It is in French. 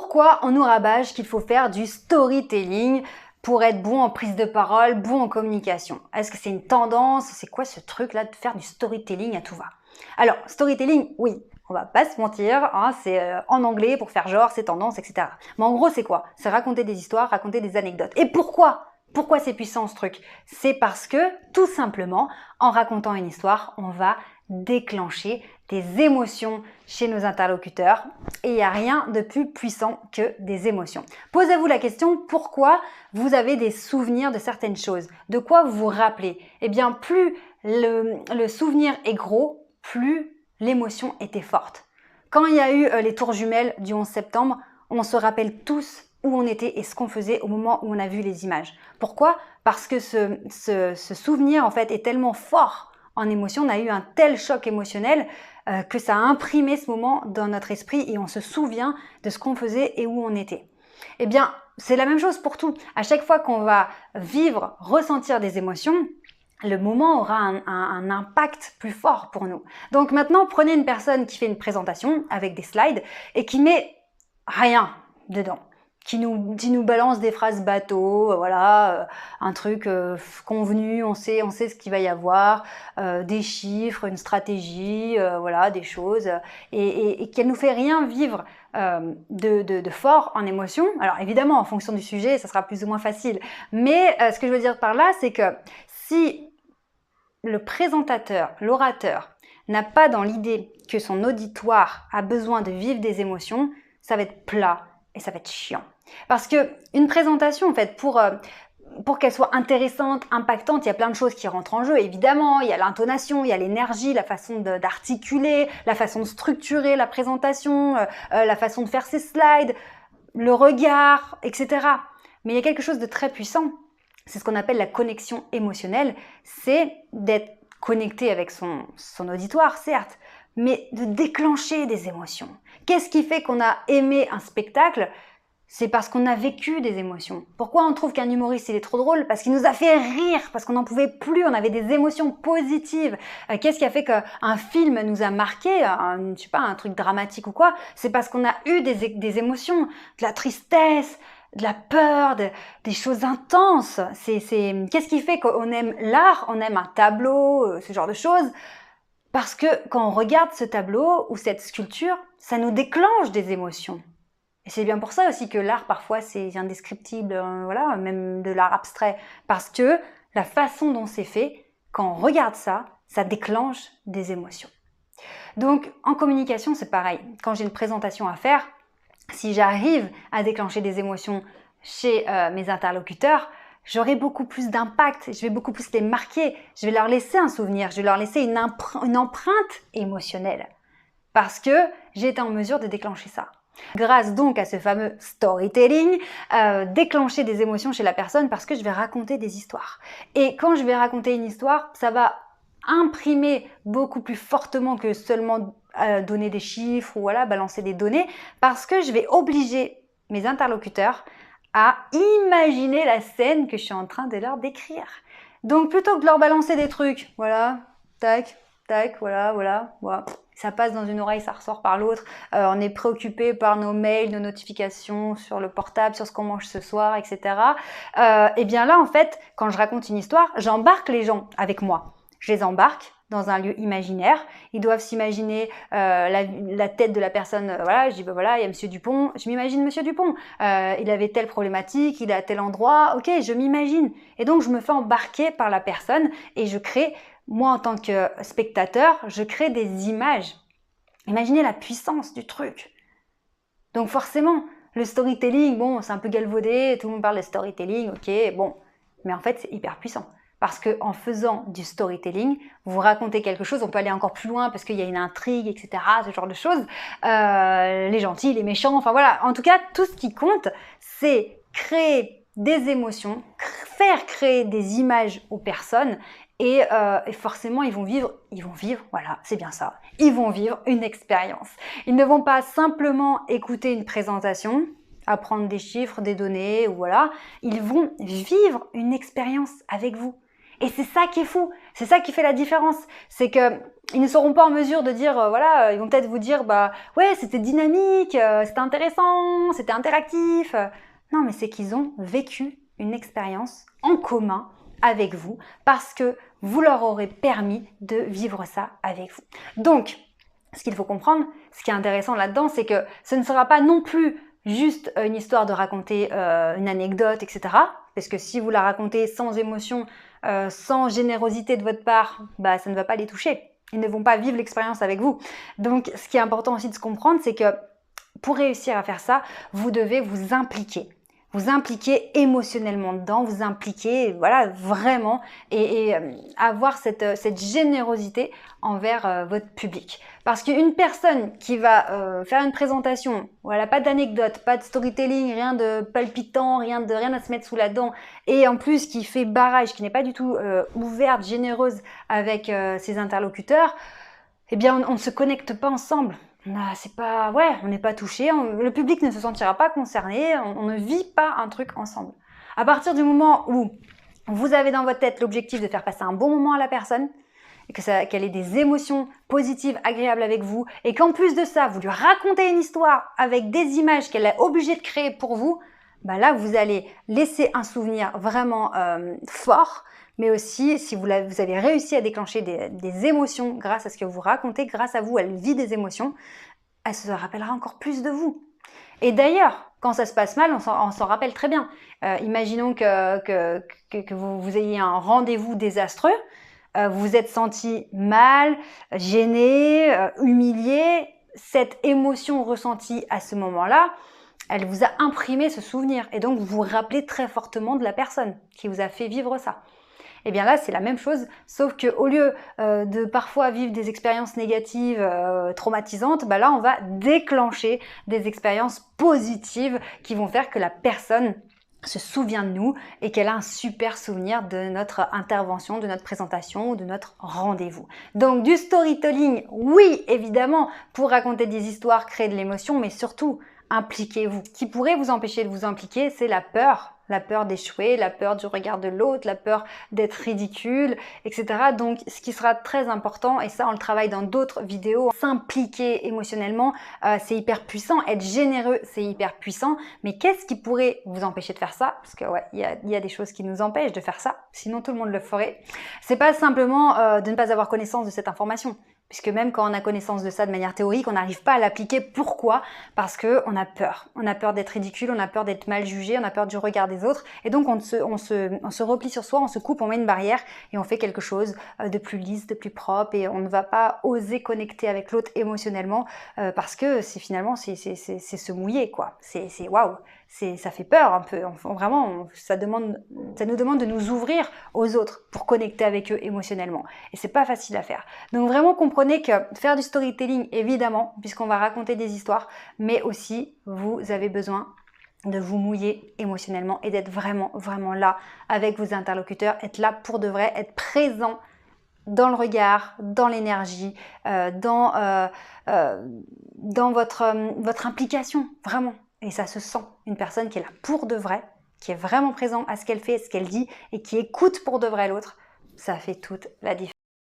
Pourquoi on nous rabâche qu'il faut faire du storytelling pour être bon en prise de parole, bon en communication? Est-ce que c'est une tendance? C'est quoi ce truc-là de faire du storytelling à tout va? Alors, storytelling, oui, on va pas se mentir, hein, c'est en anglais pour faire genre, c'est tendance, etc. Mais en gros, c'est quoi? C'est raconter des histoires, raconter des anecdotes. Et pourquoi? Pourquoi c'est puissant ce truc? C'est parce que, tout simplement, en racontant une histoire, on va déclencher des émotions chez nos interlocuteurs et il n'y a rien de plus puissant que des émotions. Posez-vous la question, pourquoi vous avez des souvenirs de certaines choses? De quoi vous vous rappelez? Eh bien, plus le souvenir est gros, plus l'émotion était forte. Quand il y a eu les tours jumelles du 11 septembre, on se rappelle tous où on était et ce qu'on faisait au moment où on a vu les images. Pourquoi? Parce que ce souvenir en fait est tellement fort en émotion, on a eu un tel choc émotionnel que ça a imprimé ce moment dans notre esprit et on se souvient de ce qu'on faisait et où on était. Eh bien, c'est la même chose pour tout. À chaque fois qu'on va vivre, ressentir des émotions, le moment aura un impact plus fort pour nous. Donc maintenant, prenez une personne qui fait une présentation avec des slides et qui met rien dedans, qui nous balance des phrases bateau, voilà, un truc convenu, on sait ce qu'il va y avoir, des chiffres, une stratégie, voilà, des choses, et qu'elle nous fait rien vivre de fort en émotion. Alors évidemment, en fonction du sujet, ça sera plus ou moins facile, mais ce que je veux dire par là, c'est que si le présentateur, l'orateur, n'a pas dans l'idée que son auditoire a besoin de vivre des émotions, ça va être plat et ça va être chiant. Parce que une présentation, en fait, pour qu'elle soit intéressante, impactante, il y a plein de choses qui rentrent en jeu. Évidemment, il y a l'intonation, il y a l'énergie, la façon d'articuler, la façon de structurer la présentation, la façon de faire ses slides, le regard, etc. Mais il y a quelque chose de très puissant. C'est ce qu'on appelle la connexion émotionnelle. C'est d'être connecté avec son auditoire, certes, mais de déclencher des émotions. Qu'est-ce qui fait qu'on a aimé un spectacle? C'est parce qu'on a vécu des émotions. Pourquoi on trouve qu'un humoriste il est trop drôle? Parce qu'il nous a fait rire, parce qu'on n'en pouvait plus, on avait des émotions positives. Qu'est-ce qui a fait qu'un film nous a marqué, je sais pas, un truc dramatique ou quoi? C'est parce qu'on a eu des émotions, de la tristesse, de la peur, des choses intenses. Qu'est-ce qui fait qu'on aime l'art, on aime un tableau, ce genre de choses? Parce que quand on regarde ce tableau ou cette sculpture, ça nous déclenche des émotions. Et c'est bien pour ça aussi que l'art, parfois, c'est indescriptible, voilà, même de l'art abstrait. Parce que la façon dont c'est fait, quand on regarde ça, ça déclenche des émotions. Donc, en communication, c'est pareil. Quand j'ai une présentation à faire, si j'arrive à déclencher des émotions chez mes interlocuteurs, j'aurai beaucoup plus d'impact, je vais beaucoup plus les marquer, je vais leur laisser un souvenir, je vais leur laisser une empreinte émotionnelle. Parce que j'ai été en mesure de déclencher ça. Grâce donc à ce fameux storytelling, déclencher des émotions chez la personne parce que je vais raconter des histoires. Et quand je vais raconter une histoire, ça va imprimer beaucoup plus fortement que seulement donner des chiffres ou voilà, balancer des données, parce que je vais obliger mes interlocuteurs à imaginer la scène que je suis en train de leur décrire. Donc plutôt que de leur balancer des trucs, voilà, tac, tac, voilà, ça passe dans une oreille, ça ressort par l'autre, on est préoccupé par nos mails, nos notifications sur le portable, sur ce qu'on mange ce soir, etc. Et bien là, en fait, quand je raconte une histoire, j'embarque les gens avec moi. Je les embarque dans un lieu imaginaire. Ils doivent s'imaginer la tête de la personne. Voilà, je dis, ben voilà, il y a Monsieur Dupont. Je m'imagine Monsieur Dupont. Il avait telle problématique, il est à tel endroit. Ok, je m'imagine. Et donc, je me fais embarquer par la personne et je crée, moi, en tant que spectateur, je crée des images. Imaginez la puissance du truc. Donc, forcément, le storytelling, bon, c'est un peu galvaudé. Tout le monde parle de storytelling, ok, bon. Mais en fait, c'est hyper puissant. Parce qu'en faisant du storytelling, vous racontez quelque chose, on peut aller encore plus loin parce qu'il y a une intrigue, etc., ce genre de choses. Les gentils, les méchants, enfin voilà. En tout cas, tout ce qui compte, c'est créer des émotions, faire créer des images aux personnes et forcément, ils vont vivre, voilà, c'est bien ça, ils vont vivre une expérience. Ils ne vont pas simplement écouter une présentation, apprendre des chiffres, des données, ou voilà, ils vont vivre une expérience avec vous. Et c'est ça qui est fou, c'est ça qui fait la différence. C'est que ils ne seront pas en mesure de dire, voilà, ils vont peut-être vous dire, bah ouais, c'était dynamique, c'était intéressant, c'était interactif. Non, mais c'est qu'ils ont vécu une expérience en commun avec vous parce que vous leur aurez permis de vivre ça avec vous. Donc, ce qu'il faut comprendre, ce qui est intéressant là-dedans, c'est que ce ne sera pas non plus juste une histoire de raconter une anecdote, etc. Parce que si vous la racontez sans émotion, sans générosité de votre part, bah, ça ne va pas les toucher. Ils ne vont pas vivre l'expérience avec vous. Donc, ce qui est important aussi de se comprendre, c'est que pour réussir à faire ça, vous devez vous impliquer. Vous impliquer émotionnellement dedans, vous impliquer, voilà, vraiment, et avoir cette générosité envers votre public. Parce qu'une personne qui va faire une présentation où elle n'a pas d'anecdote, pas de storytelling, rien de palpitant, rien à se mettre sous la dent, et en plus qui fait barrage, qui n'est pas du tout ouverte, généreuse avec ses interlocuteurs, eh bien on ne se connecte pas ensemble. C'est pas, ouais, on n'est pas touché, le public ne se sentira pas concerné, on ne vit pas un truc ensemble. À partir du moment où vous avez dans votre tête l'objectif de faire passer un bon moment à la personne, et qu'elle ait des émotions positives, agréables avec vous, et qu'en plus de ça, vous lui racontez une histoire avec des images qu'elle est obligée de créer pour vous, bah là, vous allez laisser un souvenir vraiment fort, mais aussi, si vous avez réussi à déclencher des émotions grâce à ce que vous racontez, grâce à vous, elle vit des émotions, elle se rappellera encore plus de vous. Et d'ailleurs, quand ça se passe mal, on s'en rappelle très bien. Imaginons que vous ayez un rendez-vous désastreux, vous vous êtes senti mal, gêné, humilié. Cette émotion ressentie à ce moment-là, elle vous a imprimé ce souvenir. Et donc, vous vous rappelez très fortement de la personne qui vous a fait vivre ça. Et bien là, c'est la même chose, sauf qu'au lieu de parfois vivre des expériences négatives traumatisantes, bah là, on va déclencher des expériences positives qui vont faire que la personne se souvient de nous et qu'elle a un super souvenir de notre intervention, de notre présentation ou de notre rendez-vous. Donc du storytelling, oui, évidemment, pour raconter des histoires, créer de l'émotion, mais surtout, impliquez-vous. Ce qui pourrait vous empêcher de vous impliquer, c'est la peur d'échouer, la peur du regard de l'autre, la peur d'être ridicule, etc. Donc, ce qui sera très important, et ça, on le travaille dans d'autres vidéos, s'impliquer émotionnellement, c'est hyper puissant. Être généreux, c'est hyper puissant. Mais qu'est-ce qui pourrait vous empêcher de faire ça? Parce que ouais, il y a des choses qui nous empêchent de faire ça. Sinon, tout le monde le ferait. C'est pas simplement de ne pas avoir connaissance de cette information. Puisque même quand on a connaissance de ça de manière théorique, on n'arrive pas à l'appliquer. Pourquoi? Parce que on a peur. On a peur d'être ridicule, on a peur d'être mal jugé, on a peur du regard des autres. Et donc on se replie sur soi, on se coupe, on met une barrière et on fait quelque chose de plus lisse, de plus propre. Et on ne va pas oser connecter avec l'autre émotionnellement parce que c'est finalement c'est se mouiller quoi. C'est waouh. Ça fait peur un peu. Vraiment, ça nous demande de nous ouvrir aux autres pour connecter avec eux émotionnellement. Et c'est pas facile à faire. Donc vraiment comprenez que faire du storytelling, évidemment, puisqu'on va raconter des histoires, mais aussi vous avez besoin de vous mouiller émotionnellement et d'être vraiment, vraiment là avec vos interlocuteurs, être là pour de vrai, être présent dans le regard, dans l'énergie, dans votre implication, vraiment. Et ça se sent, une personne qui est là pour de vrai, qui est vraiment présent à ce qu'elle fait, à ce qu'elle dit, et qui écoute pour de vrai l'autre, ça fait toute la différence.